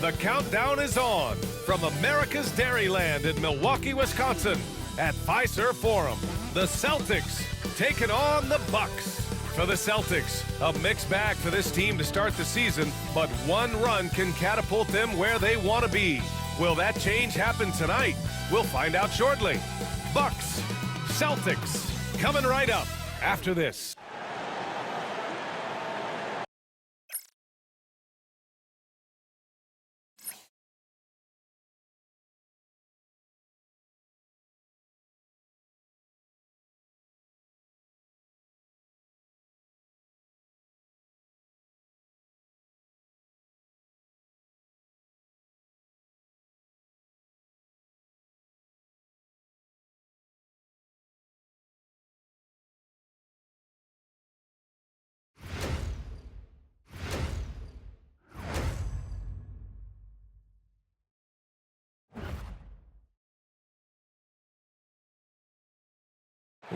The countdown is on from America's Dairyland in Milwaukee, Wisconsin at Fiserv Forum. The Celtics taking on the Bucks. For the Celtics, a mixed bag for this team to start the season, but one run can catapult them where they want to be. Will that change happen tonight? We'll find out shortly. Bucks, Celtics, coming right up after this.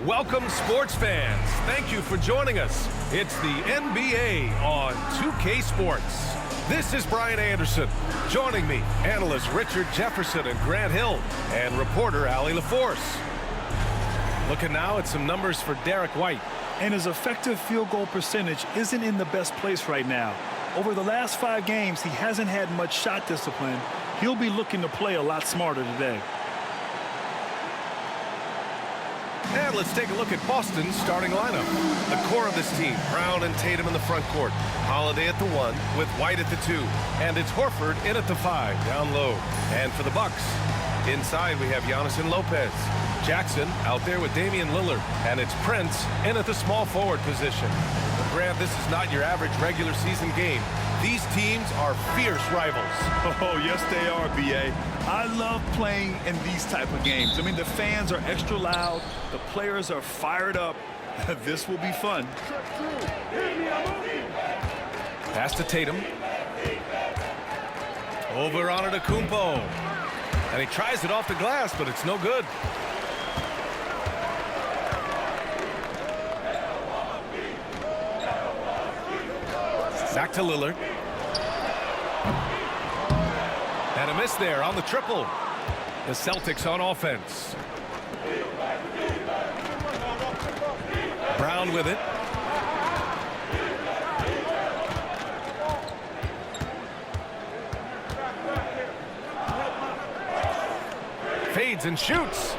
Welcome, sports fans. Thank you for joining us. It's the NBA on 2K Sports. This is Brian Anderson. Joining me, analysts Richard Jefferson and Grant Hill, and reporter Allie LaForce. Looking now at some numbers for Derek White. And his effective field goal percentage isn't in the best place right now. Over the last 5 games, he hasn't had much shot discipline. He'll be looking to play a lot smarter today. And let's take a look at Boston's starting lineup. The core of this team, Brown and Tatum in the front court. Holiday at the 1 with White at the 2. And it's Horford in at the 5, down low. And for the Bucks, inside we have Giannis and Lopez. Jackson out there with Damian Lillard. And it's Prince in at the small forward position. Well, Grant, this is not your average regular season game. These teams are fierce rivals. Oh, yes, they are, B.A. I love playing in these type of games. I mean, the fans are extra loud. The players are fired up. This will be fun. Pass to Tatum. Over on it to Kumpo. And he tries it off the glass, but it's no good. Back to Lillard. And a miss there on the triple. The Celtics on offense. Brown with it. Fades and shoots.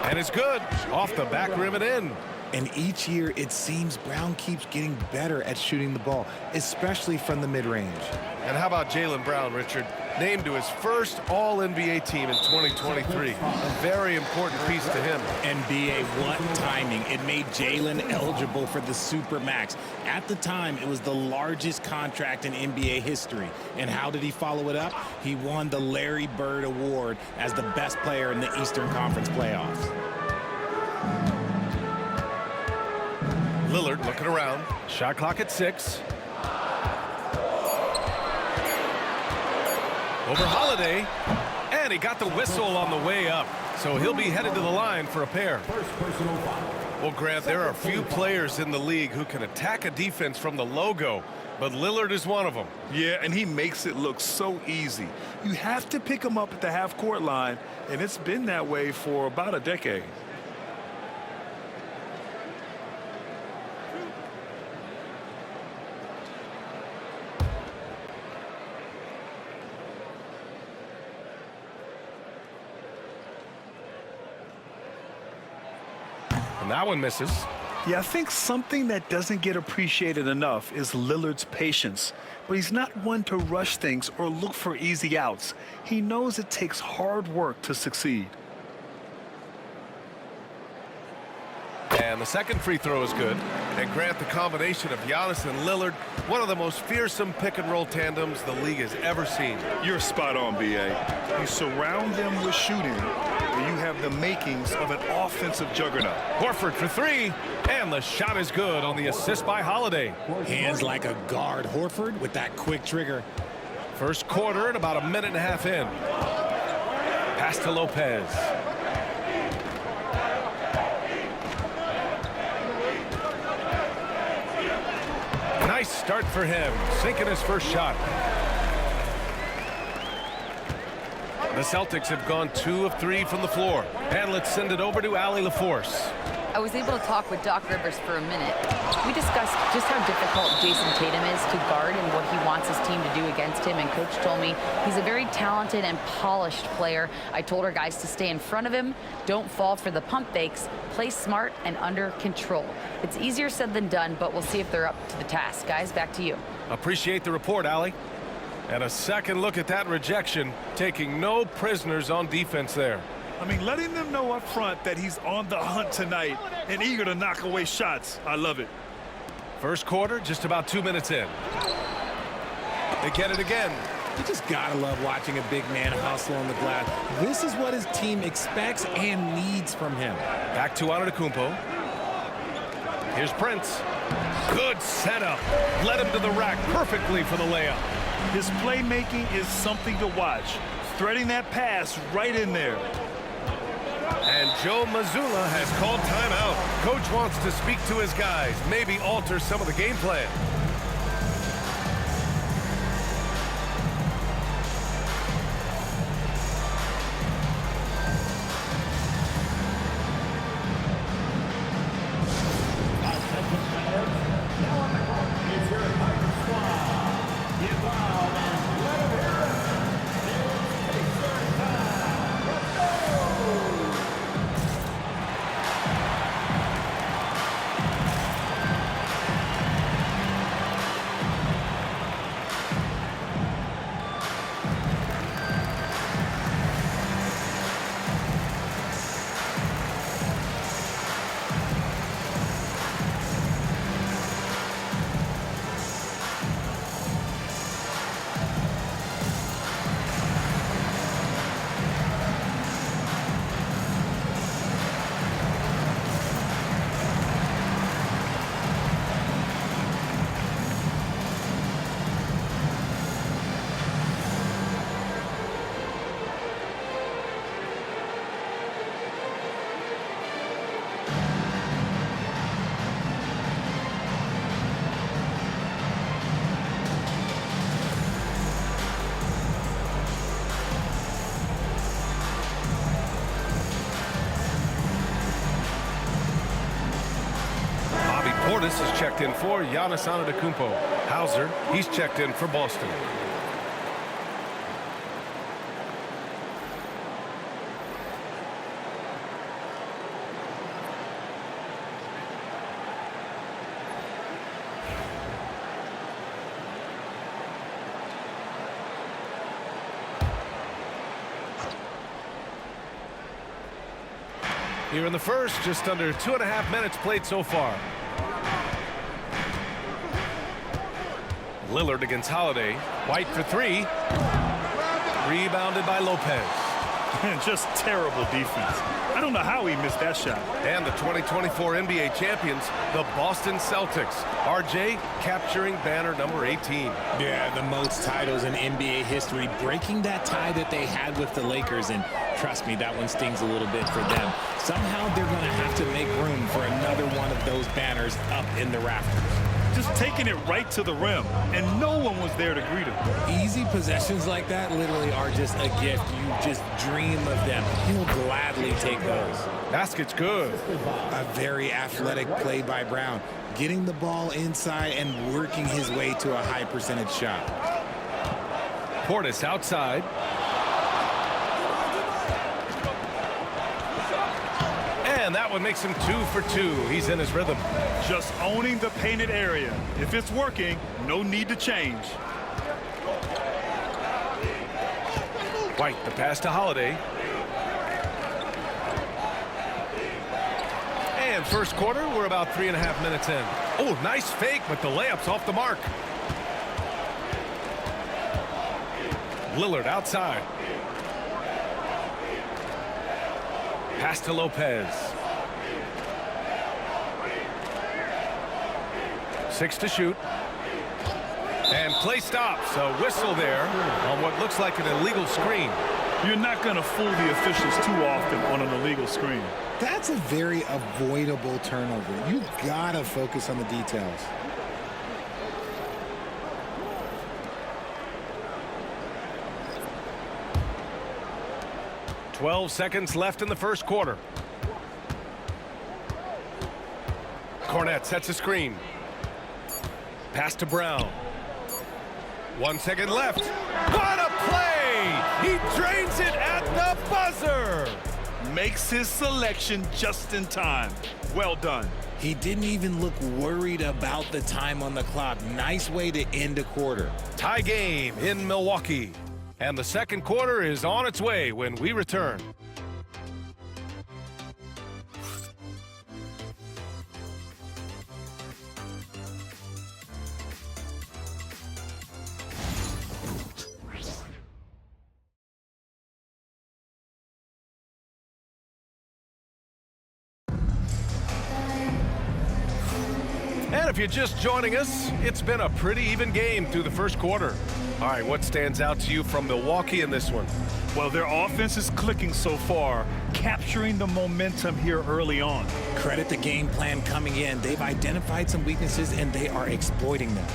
And it's good. Off the back rim and in. And each year, it seems Brown keeps getting better at shooting the ball, especially from the mid-range. And how about Jaylen Brown, Richard? Named to his first All-NBA team in 2023. A very important piece to him. NBA, what timing. It made Jaylen eligible for the Supermax. At the time, it was the largest contract in NBA history. And how did he follow it up? He won the Larry Bird Award as the best player in the Eastern Conference playoffs. Lillard looking around. Shot clock at 6. Over Holiday. And he got the whistle on the way up. So he'll be headed to the line for a pair. Well, Grant, there are few players in the league who can attack a defense from the logo, but Lillard is one of them. Yeah, and he makes it look so easy. You have to pick him up at the half-court line, and it's been that way for about a decade. And that one misses. Yeah, I think something that doesn't get appreciated enough is Lillard's patience. But he's not one to rush things or look for easy outs. He knows it takes hard work to succeed. And the second free throw is good. And Grant, the combination of Giannis and Lillard, one of the most fearsome pick-and-roll tandems the league has ever seen. You're spot on, B.A. You surround them with shooting, and you have the makings of an offensive juggernaut. Horford for 3, and the shot is good on the assist by Holiday. Hands like a guard. Horford with that quick trigger. First quarter and about a minute and a half in. Pass to Lopez. Nice start for him, sinking his first shot. The Celtics have gone 2 of 3 from the floor. And let's send it over to Allie LaForce. I was able to talk with Doc Rivers for a minute. We discussed just how difficult Jason Tatum is to guard and what he wants his team to do against him. And Coach told me he's a very talented and polished player. I told our guys to stay in front of him, don't fall for the pump fakes, play smart and under control. It's easier said than done, but we'll see if they're up to the task. Guys, back to you. Appreciate the report, Allie. And a second look at that rejection, taking no prisoners on defense there. I mean, letting them know up front that he's on the hunt tonight and eager to knock away shots. I love it. First quarter, just about 2 minutes in. They get it again. You just gotta love watching a big man hustle on the glass. This is what his team expects and needs from him. Back to Antetokounmpo. Here's Prince. Good setup. Led him to the rack perfectly for the layup. His playmaking is something to watch. Threading that pass right in there. And Joe Mazzulla has called timeout. Coach wants to speak to his guys, maybe alter some of the game plan. Portis is checked in for Giannis Antetokounmpo. Hauser, he's checked in for Boston. Here in the first, just under 2.5 minutes played so far. Lillard against Holiday. White for 3. Rebounded by Lopez. Just terrible defense. I don't know how he missed that shot. And the 2024 NBA champions, the Boston Celtics. RJ capturing banner number 18. Yeah, the most titles in NBA history, breaking that tie that they had with the Lakers. And trust me, that one stings a little bit for them. Somehow they're going to have to make room for another one of those banners up in the rafters. Just taking it right to the rim, and no one was there to greet him. Easy possessions like that literally are just a gift. You just dream of them. He'll gladly take those. Basket's good. A very athletic play by Brown, getting the ball inside and working his way to a high percentage shot. Portis outside. And that one makes him 2 for 2. He's in his rhythm. Just owning the painted area. If it's working, no need to change. White, the pass to Holiday. And first quarter, we're about 3.5 minutes in. Oh, nice fake, but the layup's off the mark. Lillard outside. Pass to Lopez. 6 to shoot. And play stops. A whistle there on what looks like an illegal screen. You're not going to fool the officials too often on an illegal screen. That's a very avoidable turnover. You gotta focus on the details. 12 seconds left in the first quarter. Cornette sets a screen. Pass to Brown. 1 second left. What a play! He drains it at the buzzer! Makes his selection just in time. Well done. He didn't even look worried about the time on the clock. Nice way to end a quarter. Tie game in Milwaukee. And the second quarter is on its way when we return. And if you're just joining us, it's been a pretty even game through the first quarter. All right, what stands out to you from Milwaukee in this one? Well, their offense is clicking so far, capturing the momentum here early on. Credit the game plan coming in. They've identified some weaknesses, and they are exploiting them.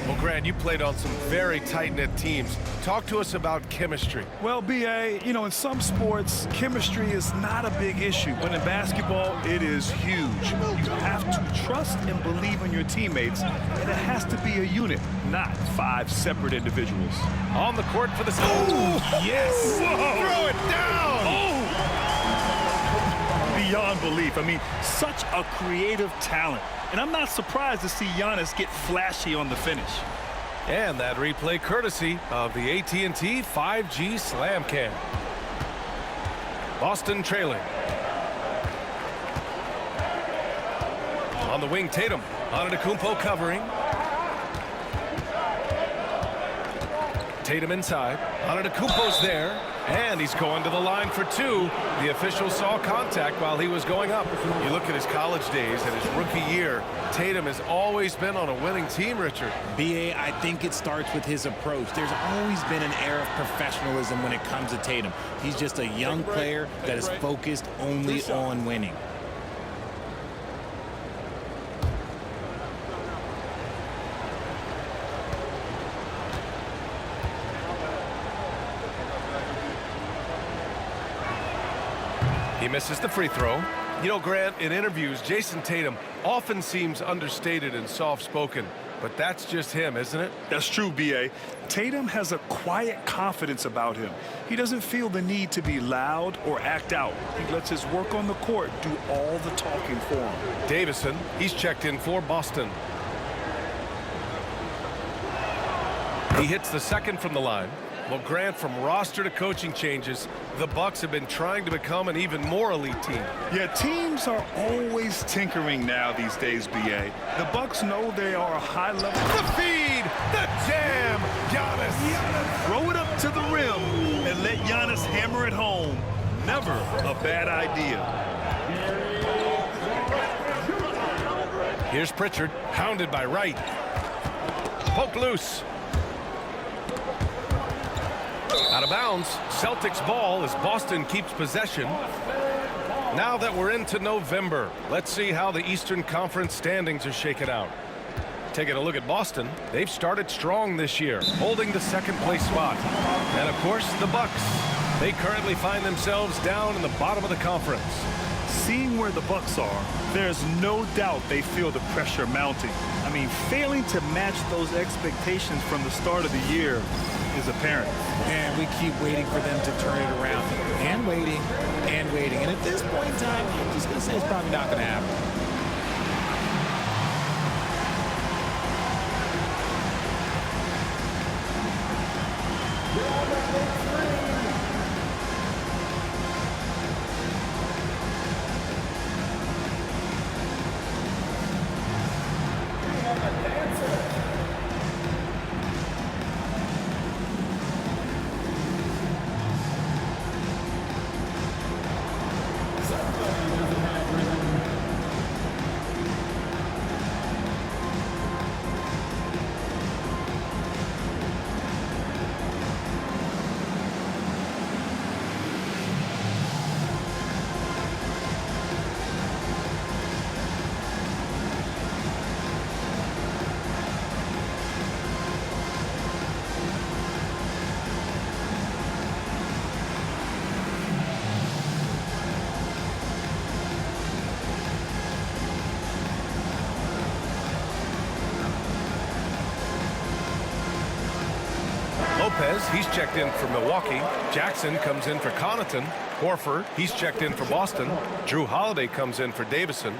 Well, Grant, you played on some very tight-knit teams. Talk to us about chemistry. Well, B.A., you know, in some sports, chemistry is not a big issue. But in basketball, it is huge. You have to trust and believe in your teammates, and it has to be a unit, not 5 separate individuals. On the court for the... Oh, yes! Whoa. Throw it down! Oh! Beyond belief. I mean, such a creative talent. And I'm not surprised to see Giannis get flashy on the finish. And that replay courtesy of the AT&T 5G Slam Cam. Boston trailing. On the wing, Tatum. Antetokounmpo covering. Tatum inside. Antetokounmpo's there. And he's going to the line for 2. The official saw contact while he was going up. You look at his college days and his rookie year, Tatum has always been on a winning team, Richard. B.A., I think it starts with his approach. There's always been an air of professionalism when it comes to Tatum. He's just a young player that is focused only on winning. He misses the free throw. You know, Grant, in interviews, Jason Tatum often seems understated and soft-spoken, but that's just him, isn't it? That's true, B.A. Tatum has a quiet confidence about him. He doesn't feel the need to be loud or act out. He lets his work on the court do all the talking for him. Davison, he's checked in for Boston. He hits the second from the line. Well, Grant, from roster to coaching changes, the Bucks have been trying to become an even more elite team. Yeah, teams are always tinkering now these days, B.A. The Bucks know they are a high level. The feed, the jam, Giannis. Throw it up to the rim and let Giannis hammer it home. Never a bad idea. Here's Pritchard, hounded by Wright. Poked loose. Out of bounds. Celtics ball as Boston keeps possession. Now that we're into November, let's see how the Eastern Conference standings are shaken out. Taking a look at Boston, they've started strong this year, holding the second place spot. And of course, the Bucks. They currently find themselves down in the bottom of the conference. Seeing where the Bucks are, there's no doubt they feel the pressure mounting. I mean, failing to match those expectations from the start of the year is apparent. And we keep waiting for them to turn it around. And waiting, and waiting. And at this point in time, I'm just going to say it's probably not going to happen. he's checked in for Milwaukee. Jackson comes in for Connaughton. Horford, he's checked in for Boston. Drew Holiday comes in for Davison.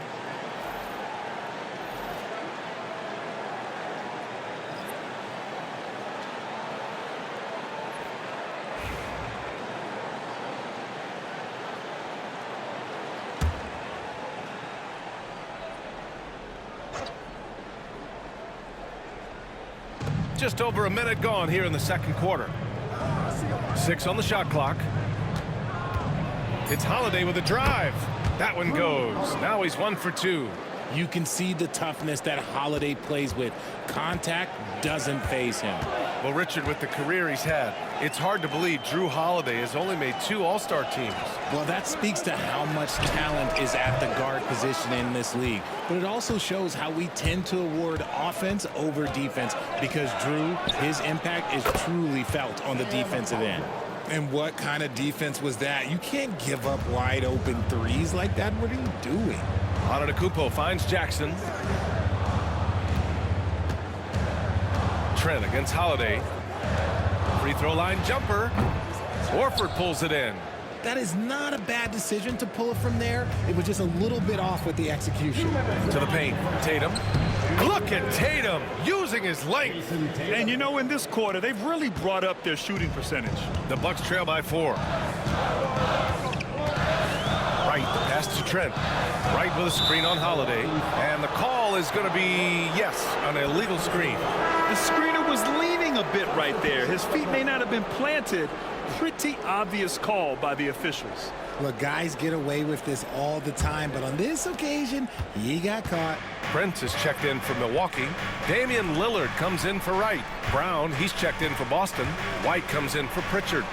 Just over a minute gone here in the second quarter. 6 on the shot clock. It's Holiday with a drive. That one goes. Now he's 1 for 2. You can see the toughness that Holiday plays with. Contact doesn't faze him. Well, Richard, with the career he's had, it's hard to believe Drew Holiday has only made 2 All-Star teams. Well, that speaks to how much talent is at the guard position in this league. But it also shows how we tend to award offense over defense because Drew, his impact is truly felt on the defensive end. And what kind of defense was that? You can't give up wide open threes like that. What are you doing? Antetokounmpo finds Jackson. Trent against Holiday. Free throw line jumper. Horford pulls it in. That is not a bad decision to pull it from there. It was just a little bit off with the execution. To the paint. Tatum. Look at Tatum using his length. And you know, in this quarter, they've really brought up their shooting percentage. The Bucks trail by 4. Wright, the pass to Trent. Wright with a screen on Holiday. And the call is going to be, yes, an illegal screen. The screener was leaning a bit right there. His feet may not have been planted. Pretty obvious call by the officials. Look, guys get away with this all the time, but on this occasion, he got caught. Brent is checked in for Milwaukee. Damian Lillard comes in for Wright. Brown, he's checked in for Boston. White comes in for Pritchard.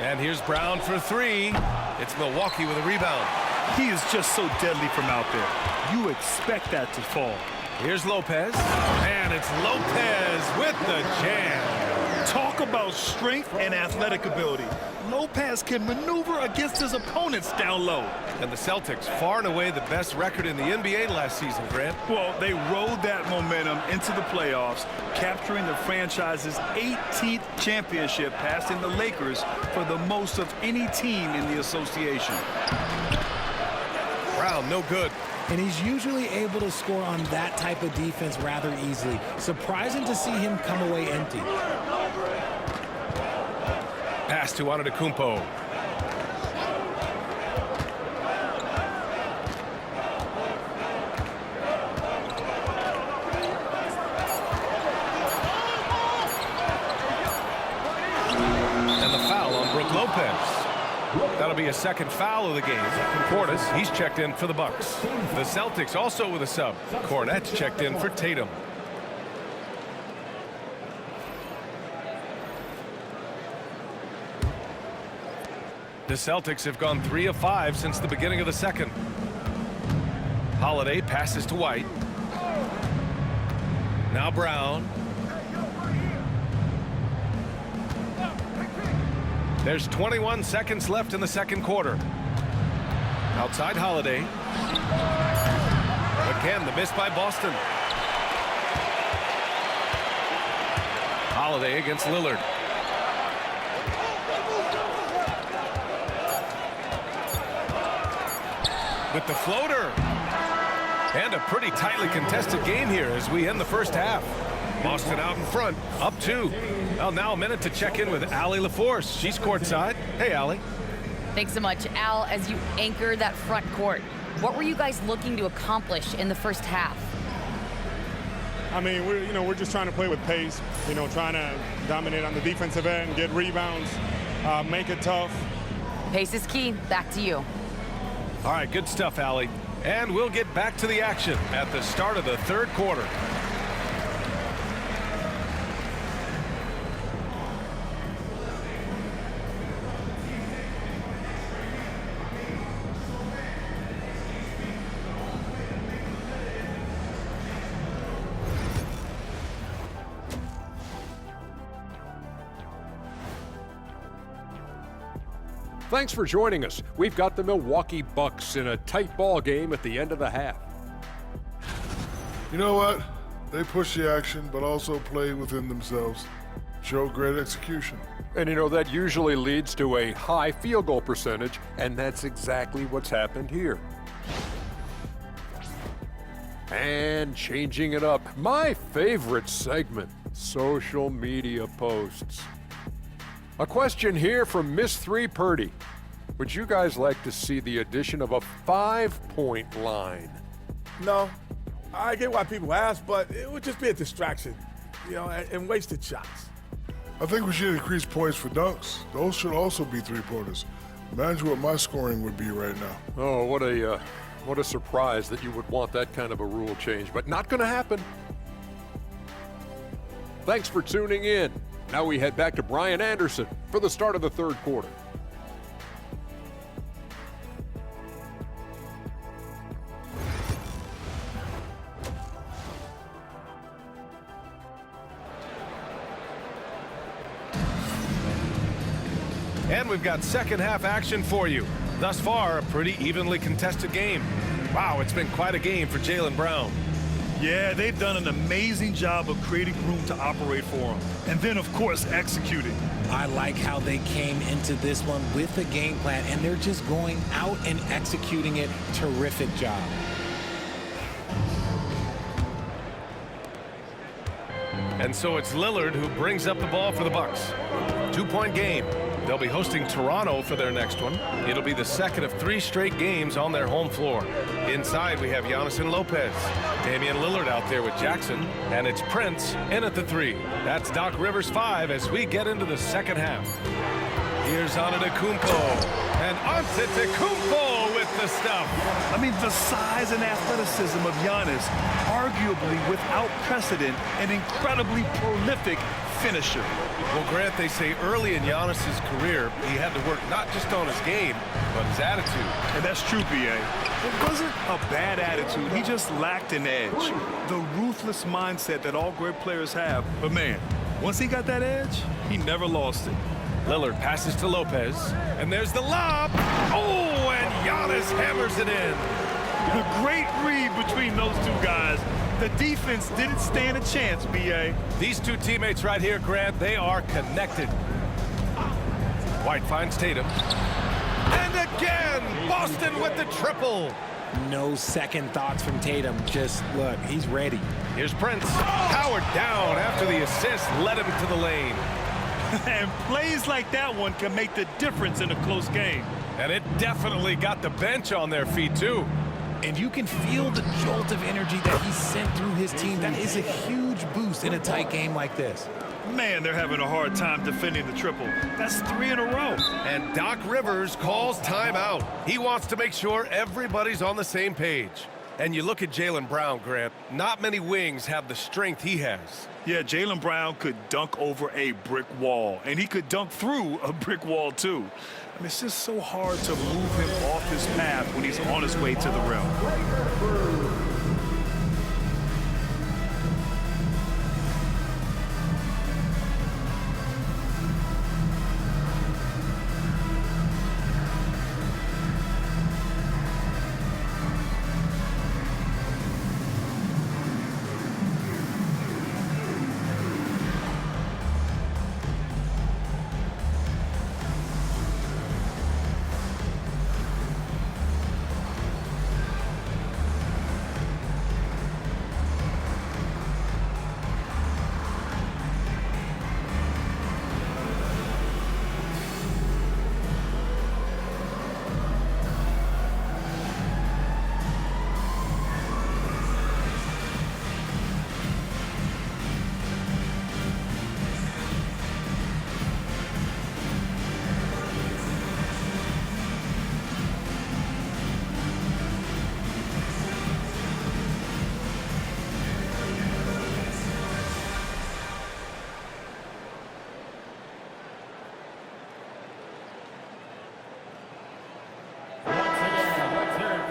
And here's Brown for 3. It's Milwaukee with a rebound. He is just so deadly from out there. You expect that to fall. Here's Lopez. And it's Lopez with the jam. Talk about strength and athletic ability. Lopez can maneuver against his opponents down low. And the Celtics, far and away the best record in the NBA last season, Grant. Well, they rode that momentum into the playoffs, capturing the franchise's 18th championship, passing the Lakers for the most of any team in the association. Brown, no good. And he's usually able to score on that type of defense rather easily. Surprising to see him come away empty. Pass to Antetokounmpo. And the foul on Brook Lopez. That'll be a second foul of the game. Portis, he's checked in for the Bucks. The Celtics also with a sub. Cornette's checked in for Tatum. The Celtics have gone 3 of 5 since the beginning of the second. Holiday passes to White. Now Brown. There's 21 seconds left in the second quarter. Outside Holiday. Again, the miss by Boston. Holiday against Lillard. With the floater. And a pretty tightly contested game here as we end the first half. Boston out in front, up 2. Well, now a minute to check in with Allie LaForce. She's courtside. Hey, Allie. Thanks so much, Al. As you anchor that front court, what were you guys looking to accomplish in the first half? I mean, we're just trying to play with pace, trying to dominate on the defensive end, get rebounds, make it tough. Pace is key. Back to you. All right, good stuff, Allie. And we'll get back to the action at the start of the third quarter. Thanks for joining us. We've got the Milwaukee Bucks in a tight ball game at the end of the half. You know what? They push the action, but also play within themselves. Show great execution. And you know, that usually leads to a high field goal percentage, and that's exactly what's happened here. And changing it up, my favorite segment, social media posts. A question here from Miss 3 Purdy. Would you guys like to see the addition of a 5-point line? No, I get why people ask, but it would just be a distraction, you know, and wasted shots. I think we should increase points for dunks. Those should also be three-pointers. Imagine what my scoring would be right now. Oh, what a surprise that you would want that kind of a rule change, but not going to happen. Thanks for tuning in. Now we head back to Brian Anderson for the start of the third quarter. And we've got second half action for you. Thus far, a pretty evenly contested game. Wow, it's been quite a game for Jaylen Brown. Yeah, they've done an amazing job of creating room to operate for him. And then, of course, executing. I like how they came into this one with a game plan, and they're just going out and executing it. Terrific job. And so it's Lillard who brings up the ball for the Bucks. 2-point game. They'll be hosting Toronto for their next one. It'll be the second of 3 straight games on their home floor. Inside, we have Giannis and Lopez. Damian Lillard out there with Jackson. And it's Prince in at the 3. That's Doc Rivers 5 as we get into the second half. Here's Antetokounmpo. And Antetokounmpo with the stuff. I mean, the size and athleticism of Giannis, arguably without precedent, an incredibly prolific finisher. Well, Grant, they say early in Giannis's career, he had to work not just on his game, but his attitude. And that's true, B.A. It wasn't a bad attitude. He just lacked an edge. The ruthless mindset that all great players have. But, man, once he got that edge, he never lost it. Lillard passes to Lopez, and there's the lob. Oh, and Giannis hammers it in. A great read between those two guys. The defense didn't stand a chance, B.A. These two teammates right here, Grant, they are connected. White finds Tatum. And again, Boston with the triple. No second thoughts from Tatum. Just look, he's ready. Here's Prince. Powered down after the assist led him to the lane. And plays like that one can make the difference in a close game. And it definitely got the bench on their feet, too. And you can feel the jolt of energy that he sent through his team. That is a huge boost in a tight game like this. Man, they're having a hard time defending the triple. That's 3 in a row. And Doc Rivers calls timeout. He wants to make sure everybody's on the same page. And you look at Jaylen Brown, Grant, not many wings have the strength he has. Yeah, Jaylen Brown could dunk over a brick wall, and he could dunk through a brick wall, too. I mean, it's just so hard to move him off his path when he's on his way to the rim.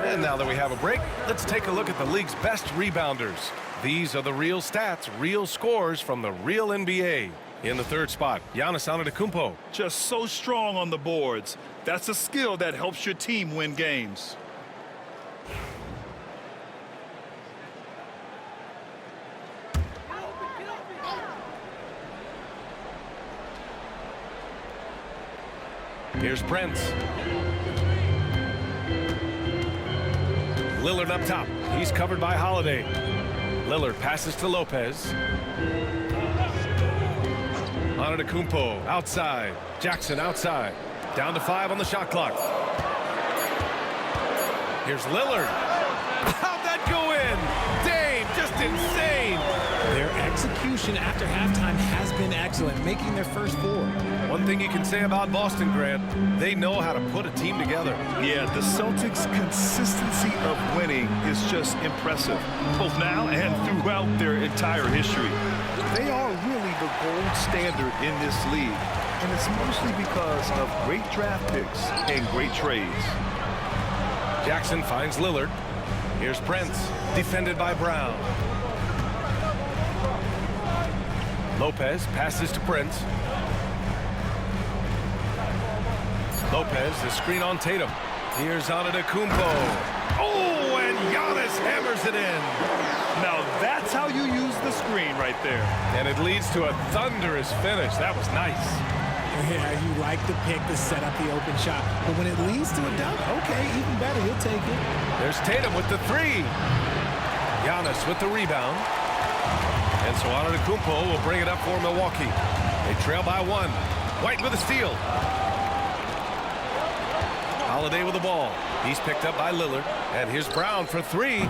And now that we have a break, let's take a look at the league's best rebounders. These are the real stats, real scores from the real NBA. In the third spot, Giannis Antetokounmpo. Just so strong on the boards. That's a skill that helps your team win games. Here's Prince. Lillard up top. He's covered by Holiday. Lillard passes to Lopez. Antetokounmpo outside. Jackson outside. Down to 5 on the shot clock. Here's Lillard. How'd that go in? Dame, just insane. Their execution after halftime has been excellent, making their first 4. One thing you can say about Boston, Grant, they know how to put a team together. Yeah, the Celtics' consistency of winning is just impressive, both now and throughout their entire history. They are really the gold standard in this league, and it's mostly because of great draft picks and great trades. Jackson finds Lillard. Here's Prince, defended by Brown. Lopez passes to Prince. Lopez, the screen on Tatum. Here's Antetokounmpo. Oh, and Giannis hammers it in. Now that's how you use the screen right there. And it leads to a thunderous finish. That was nice. Yeah, you like the pick to set up the open shot. But when it leads to a dunk, okay, even better, you'll take it. There's Tatum with the 3. Giannis with the rebound. And so Antetokounmpo will bring it up for Milwaukee. They trail by 1. White with a steal. Holiday with the ball. He's picked up by Lillard. And here's Brown for 3.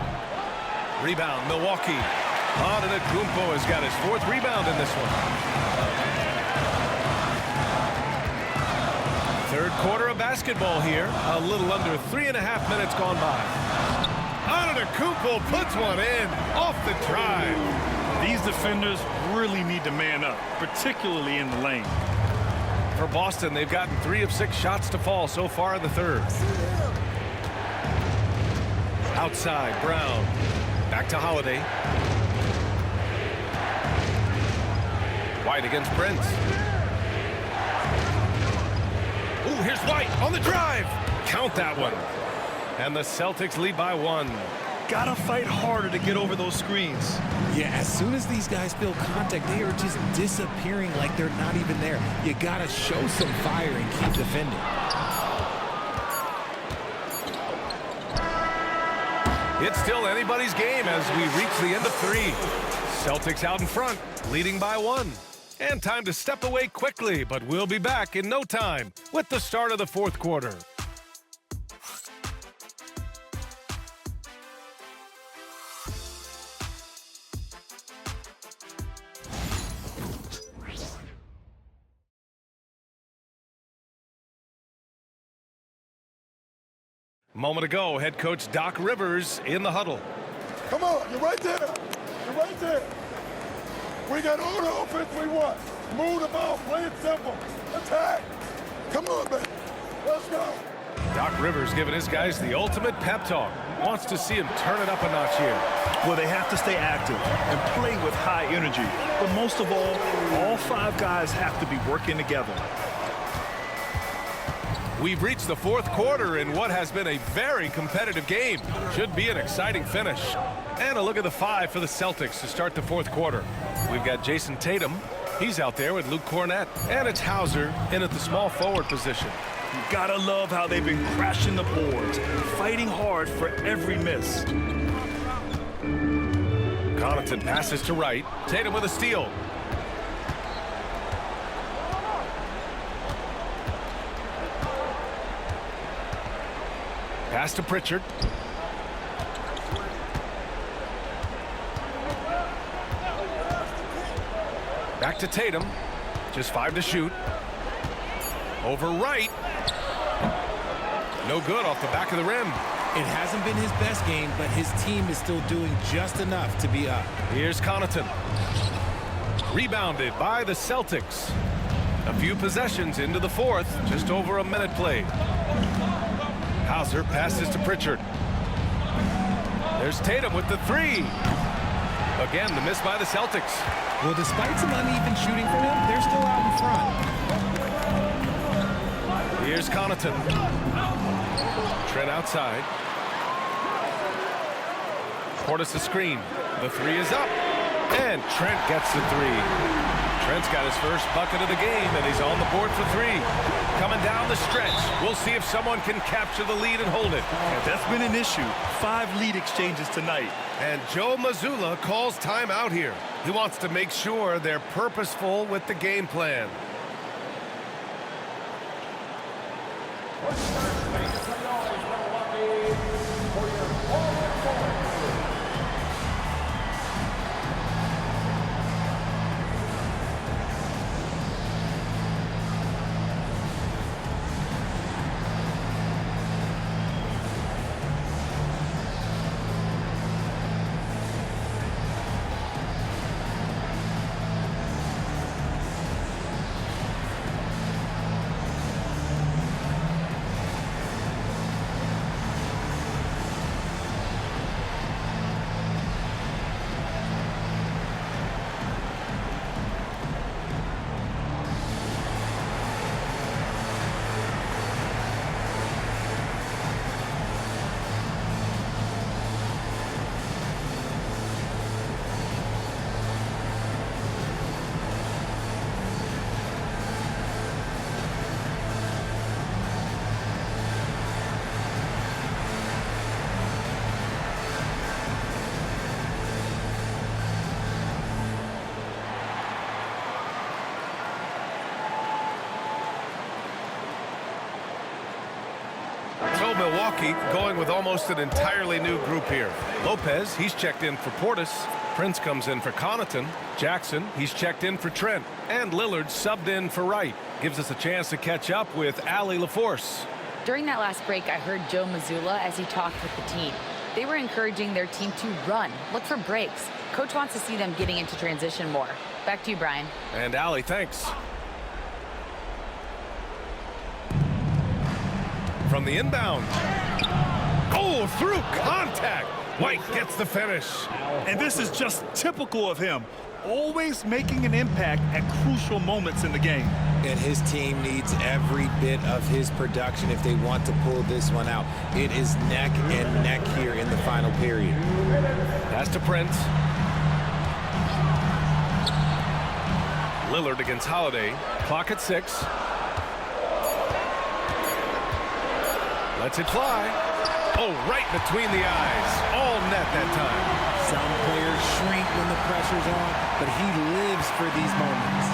Rebound, Milwaukee. Antetokounmpo has got his 4th rebound in this one. Third quarter of basketball here. A little under 3.5 minutes gone by. Antetokounmpo puts one in off the drive. These defenders really need to man up, particularly in the lane. For Boston, they've gotten 3 of 6 shots to fall so far in the third. Outside, Brown. Back to Holiday. White against Prince. Ooh, here's White on the drive. Count that one. And the Celtics lead by 1. Gotta fight harder to get over those screens. Yeah, as soon as these guys feel contact, they are just disappearing like they're not even there. You gotta show some fire and keep defending. It's still anybody's game as we reach the end of 3. Celtics out in front, leading by 1. And time to step away quickly, but we'll be back in no time with the start of the 4th quarter. Moment ago, head coach Doc Rivers in the huddle. Come on, you're right there. You're right there. We got all the offense we want. Move the ball, play it simple. Attack. Come on, baby. Let's go. Doc Rivers giving his guys the ultimate pep talk. Wants to see him turn it up a notch here. Well, they have to stay active and play with high energy. But most of all 5 guys have to be working together. We've reached the 4th quarter in what has been a very competitive game. Should be an exciting finish. And a look at the 5 for the Celtics to start the 4th quarter. We've got Jason Tatum. He's out there with Luke Cornett. And it's Hauser in at the small forward position. You gotta love how they've been crashing the boards, fighting hard for every miss. Connaughton passes to Wright. Tatum with a steal. Pass to Pritchard. Back to Tatum. Just 5 to shoot. Over Wright. No good off the back of the rim. It hasn't been his best game, but his team is still doing just enough to be up. Here's Connaughton. Rebounded by the Celtics. A few possessions into the 4th. Just over a minute played. Hauser passes to Pritchard. There's Tatum with the 3. Again, the miss by the Celtics. Well, despite some uneven shooting from him, they're still out in front. Here's Connaughton. Trent outside. Portis the screen. The 3 is up. And Trent gets the 3. Trent's got his first bucket of the game, and he's on the board for 3. Coming down the stretch. We'll see if someone can capture the lead and hold it. And that's been an issue. 5 lead exchanges tonight. And Joe Mazzulla calls timeout here. He wants to make sure they're purposeful with the game plan. So Milwaukee going with almost an entirely new group here. Lopez, he's checked in for Portis. Prince comes in for Connaughton. Jackson, he's checked in for Trent. And Lillard subbed in for Wright. Gives us a chance to catch up with Allie LaForce. During that last break, I heard Joe Mazzulla as he talked with the team. They were encouraging their team to run, look for breaks. Coach wants to see them getting into transition more. Back to you, Brian. And Allie, thanks. From the inbound. Oh, through contact. White gets the finish. And this is just typical of him. Always making an impact at crucial moments in the game. And his team needs every bit of his production if they want to pull this one out. It is neck and neck here in the final period. Pass to Prince. Lillard against Holiday. Clock at 6. Lets it fly. Oh, right between the eyes. All net that time. Some players shrink when the pressure's on, but he lives for these moments.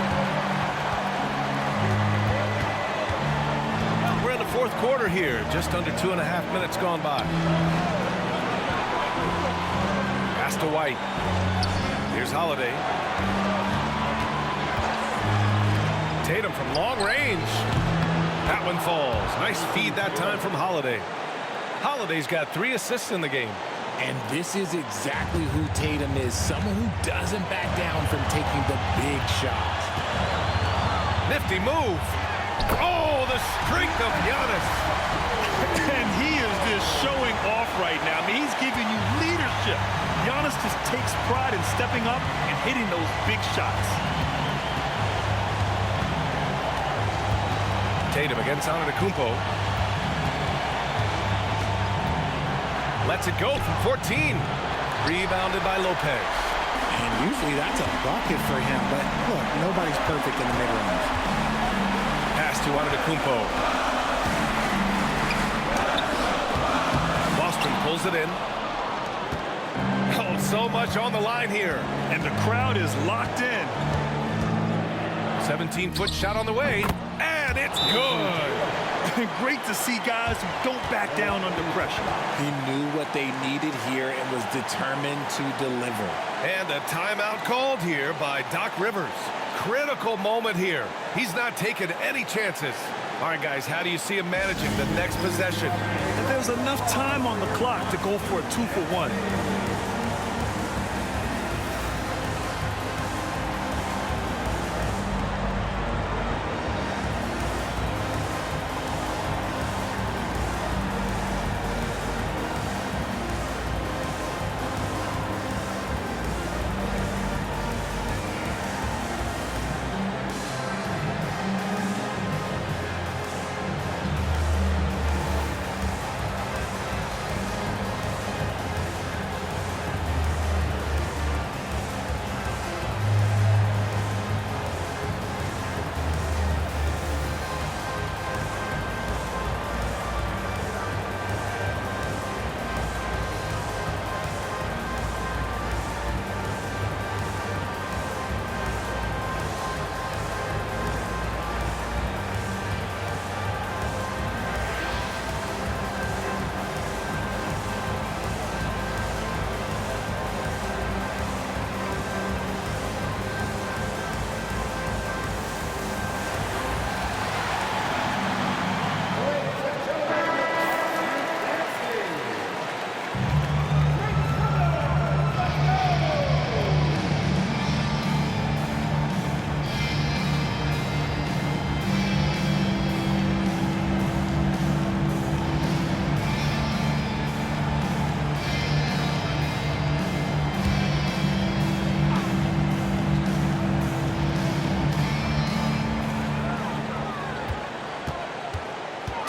We're in the 4th quarter here. Just under 2.5 minutes gone by. Pass to White. Here's Holiday. Tatum from long range. That one falls. Nice feed that time from Holiday. Holiday's got 3 assists in the game. And this is exactly who Tatum is. Someone who doesn't back down from taking the big shots. Nifty move. Oh, the streak of Giannis. And he is just showing off right now. I mean, he's giving you leadership. Giannis just takes pride in stepping up and hitting those big shots. Tatum against Antetokounmpo. Lets it go from 14. Rebounded by Lopez. And usually that's a bucket for him, but look, nobody's perfect in the mid-range. Pass to Antetokounmpo. Boston pulls it in. Oh, so much on the line here. And the crowd is locked in. 17-foot shot on the way. And it's good. Great to see guys who don't back down under pressure. He knew what they needed here and was determined to deliver. And a timeout called here by Doc Rivers. Critical moment here. He's not taking any chances. All right, guys, how do you see him managing the next possession? And there's enough time on the clock to go for a 2-for-1.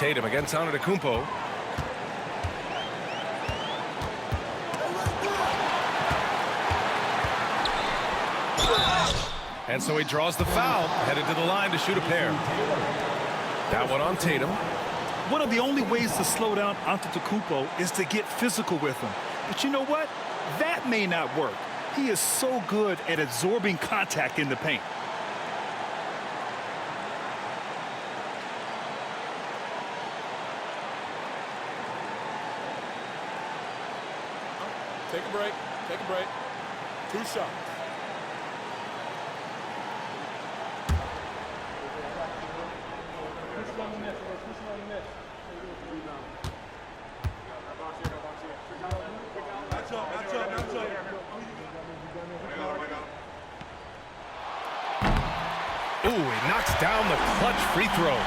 Tatum against Antetokounmpo. And so he draws the foul, headed to the line to shoot a pair. That one on Tatum. One of the only ways to slow down Antetokounmpo is to get physical with him. But you know what? That may not work. He is so good at absorbing contact in the paint. Take a break. Take a break. 2 shots. Ooh, he knocks down the clutch free throw.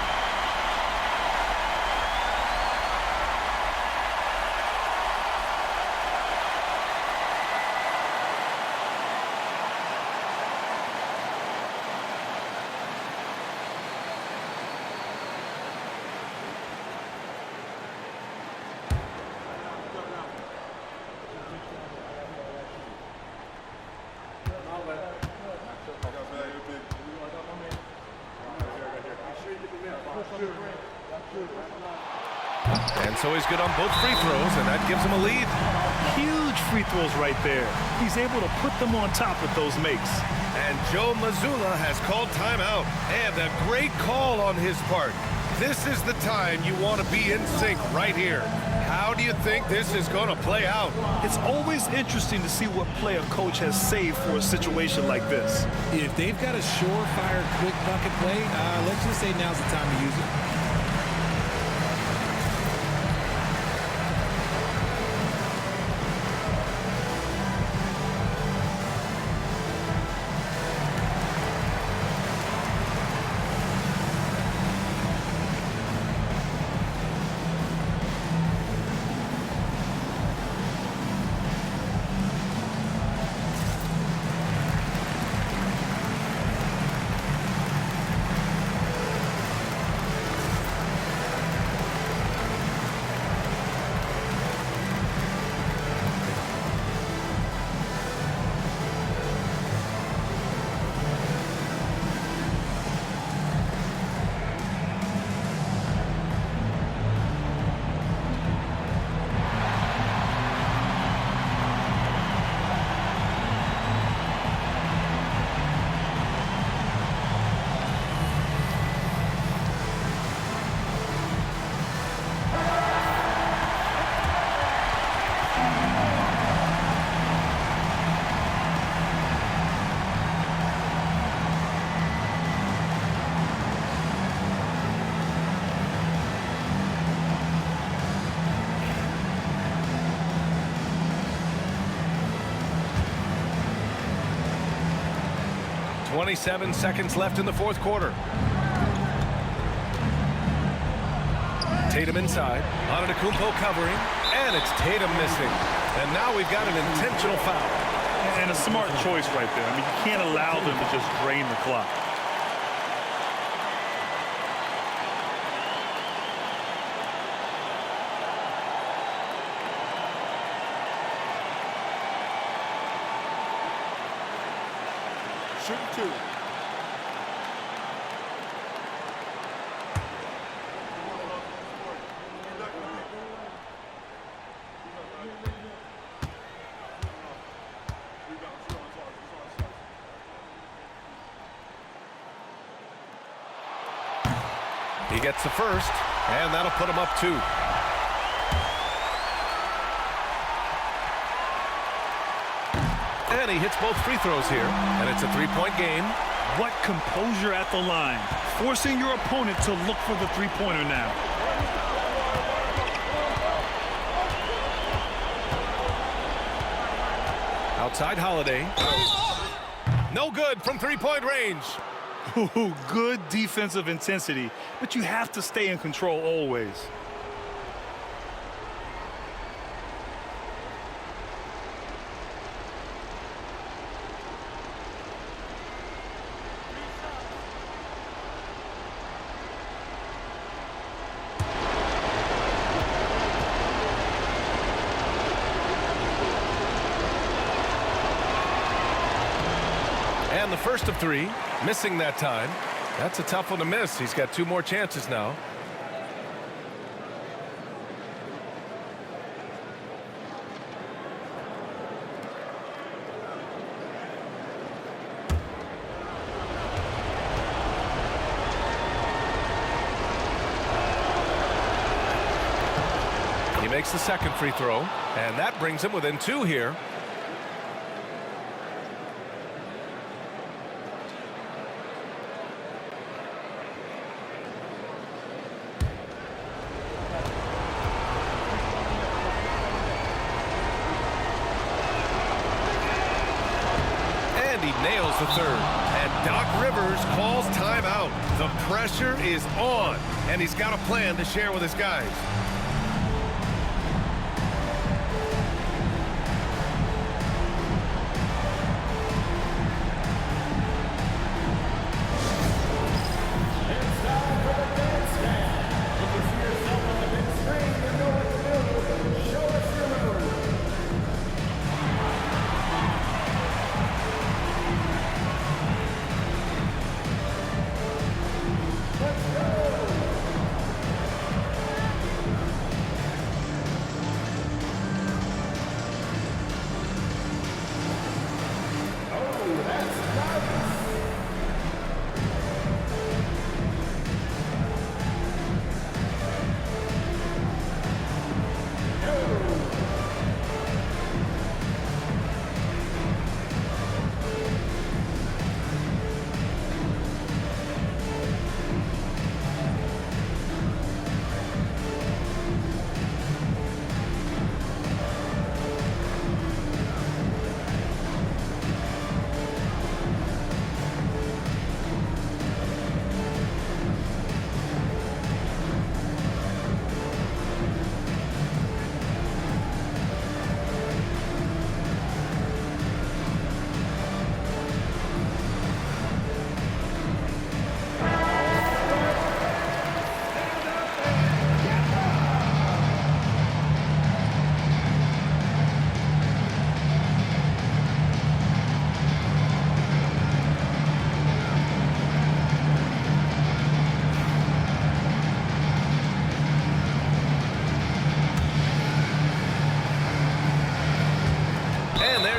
And so he's good on both free throws, and that gives him a lead. Huge free throws right there. He's able to put them on top with those makes. And Joe Mazzulla has called timeout. And a great call on his part. This is the time you want to be in sync right here. How do you think this is going to play out? It's always interesting to see what play a coach has saved for a situation like this. If they've got a surefire quick bucket play, let's just say now's the time to use it. .27 seconds left in the fourth quarter. Tatum inside. Antetokounmpo covering. And it's Tatum missing. And now we've got an intentional foul. And a smart choice right there. I mean, you can't allow them to just drain the clock. Shoot 2. He gets the first, and that'll put him up 2. And he hits both free throws here, and it's a 3-point game. What composure at the line, forcing your opponent to look for the three-pointer now. Outside Holiday. No good from 3-point range. Ooh, good defensive intensity, but you have to stay in control always. And the first of 3, missing that time. That's a tough one to miss. He's got 2 more chances now. He makes the second free throw, and that brings him within 2 here. And he nails the third. And Doc Rivers calls timeout. The pressure is on, and he's got a plan to share with his guys.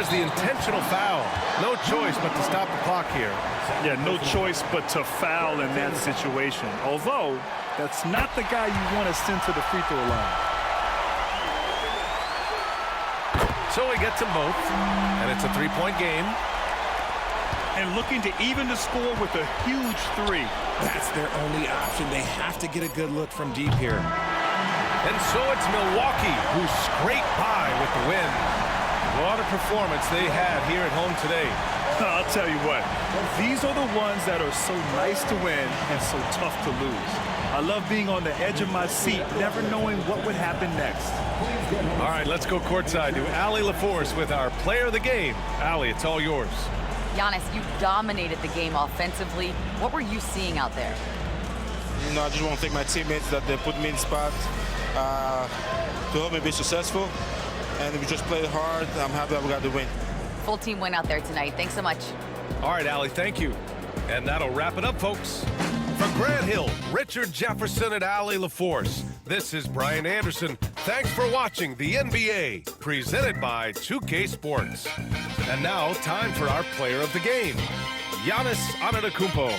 The intentional foul. No choice but to stop the clock here. Yeah, no choice but to foul in that situation. Although, that's not the guy you want to send to the free throw line. So he gets them both, and it's a 3-point game. And looking to even the score with a huge 3. That's their only option. They have to get a good look from deep here. And so it's Milwaukee who scraped by with the win. What a performance they had here at home today. I'll tell you what, these are the ones that are so nice to win and so tough to lose. I love being on the edge of my seat, never knowing what would happen next. All right, let's go courtside to Allie LaForce with our player of the game. Allie, it's all yours. Giannis, you dominated the game offensively. What were you seeing out there? No, I just want to thank my teammates that they put me in the spot to help me be successful. And we just played hard. I'm happy that we got the win. Full team win out there tonight. Thanks so much. All right, Allie, thank you. And that'll wrap it up, folks. From Grant Hill, Richard Jefferson, and Allie LaForce, this is Brian Anderson. Thanks for watching the NBA, presented by 2K Sports. And now, time for our player of the game, Giannis Antetokounmpo.